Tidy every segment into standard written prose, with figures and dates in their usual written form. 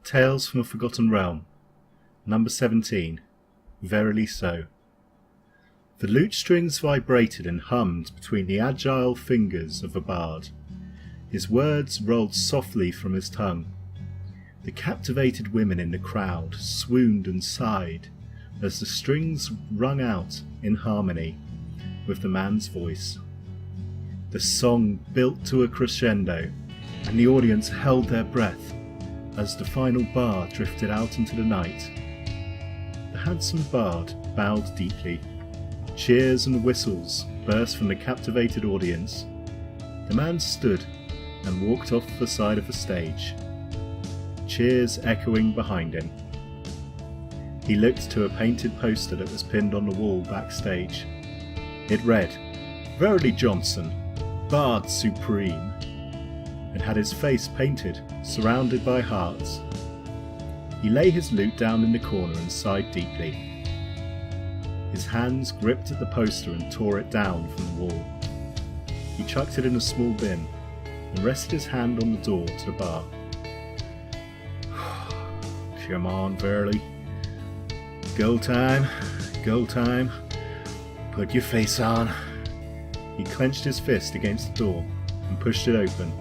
Tales from a Forgotten Realm, Number 17, Verily So. The lute strings vibrated and hummed between the agile fingers of a bard. His words rolled softly from his tongue. The captivated women in the crowd swooned and sighed as the strings rung out in harmony with the man's voice. The song built to a crescendo, and the audience held their breath as the final bar drifted out into the night. The handsome bard bowed deeply. Cheers and whistles burst from the captivated audience. The man stood and walked off the side of the stage, cheers echoing behind him. He looked to a painted poster that was pinned on the wall backstage. It read, "Verily Johnson, Bard Supreme," and had his face painted, surrounded by hearts. He lay his lute down in the corner and sighed deeply. His hands gripped at the poster and tore it down from the wall. He chucked it in a small bin and rested his hand on the door to the bar. "Come on, Verily. Go time, go time. Put your face on." He clenched his fist against the door and pushed it open.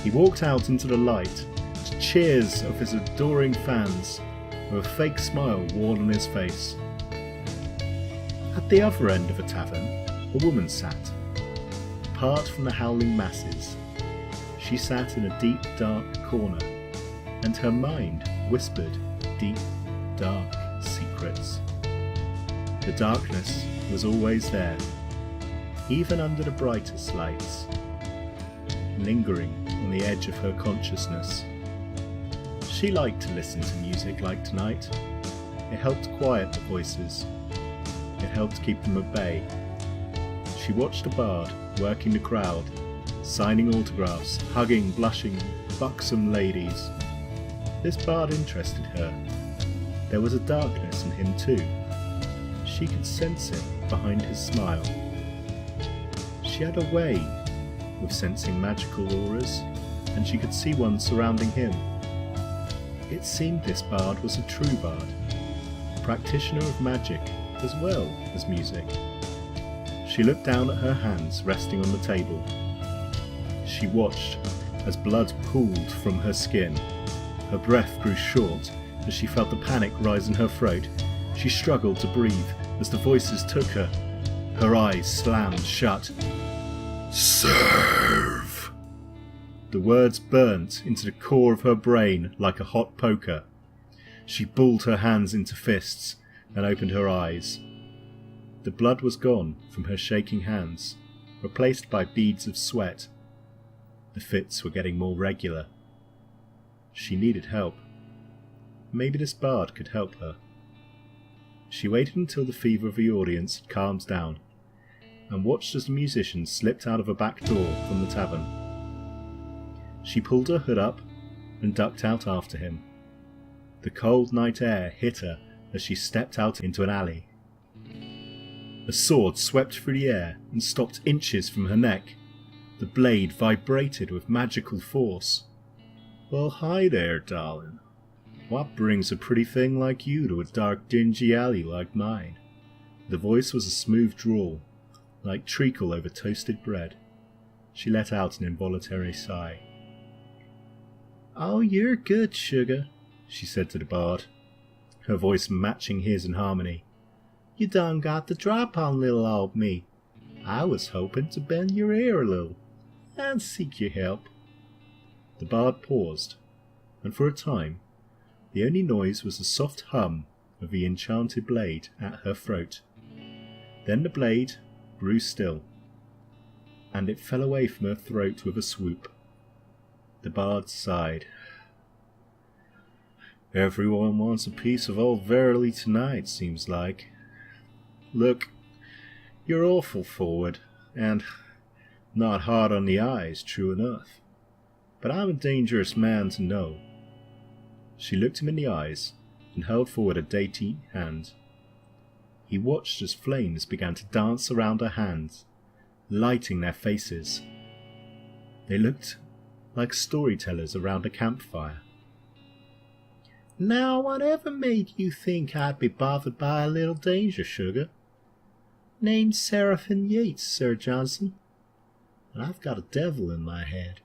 He walked out into the light, to cheers of his adoring fans, with a fake smile worn on his face. At the other end of the tavern, a woman sat, apart from the howling masses. She sat in a deep, dark corner, and her mind whispered deep, dark secrets. The darkness was always there, even under the brightest lights, lingering on the edge of her consciousness. She liked to listen to music like tonight. It helped quiet the voices. It helped keep them at bay. She watched the bard working the crowd, signing autographs, hugging blushing, buxom ladies. This bard interested her. There was a darkness in him too. She could sense it behind his smile. She had a way with sensing magical auras, and she could see one surrounding him. It seemed this bard was a true bard, a practitioner of magic as well as music. She looked down at her hands resting on the table. She watched as blood pooled from her skin. Her breath grew short as she felt the panic rise in her throat. She struggled to breathe as the voices took her. Her eyes slammed shut. "Serve!" The words burnt into the core of her brain like a hot poker. She balled her hands into fists and opened her eyes. The blood was gone from her shaking hands, replaced by beads of sweat. The fits were getting more regular. She needed help. Maybe this bard could help her. She waited until the fever of the audience had calmed down, and watched as the musician slipped out of a back door from the tavern. She pulled her hood up and ducked out after him. The cold night air hit her as she stepped out into an alley. A sword swept through the air and stopped inches from her neck. The blade vibrated with magical force. "Well, hi there, darling. What brings a pretty thing like you to a dark, dingy alley like mine?" The voice was a smooth drawl, like treacle over toasted bread. She let out an involuntary sigh. "Oh, you're good, sugar," she said to the bard, her voice matching his in harmony. "You done got the drop on little old me. I was hoping to bend your ear a little, and seek your help." The bard paused, and for a time the only noise was the soft hum of the enchanted blade at her throat. Then the blade grew still, and it fell away from her throat with a swoop. The bard sighed. "Everyone wants a piece of old Verily tonight, seems like. Look, you're awful forward, and not hard on the eyes, true enough. But I'm a dangerous man to know." She looked him in the eyes and held forward a dainty hand. He watched as flames began to dance around her hands, lighting their faces. They looked like storytellers around a campfire. Now, whatever made you think I'd be bothered by a little danger, sugar? Name's Seraphin Yates, Sir Johnson, and I've got a devil in my head.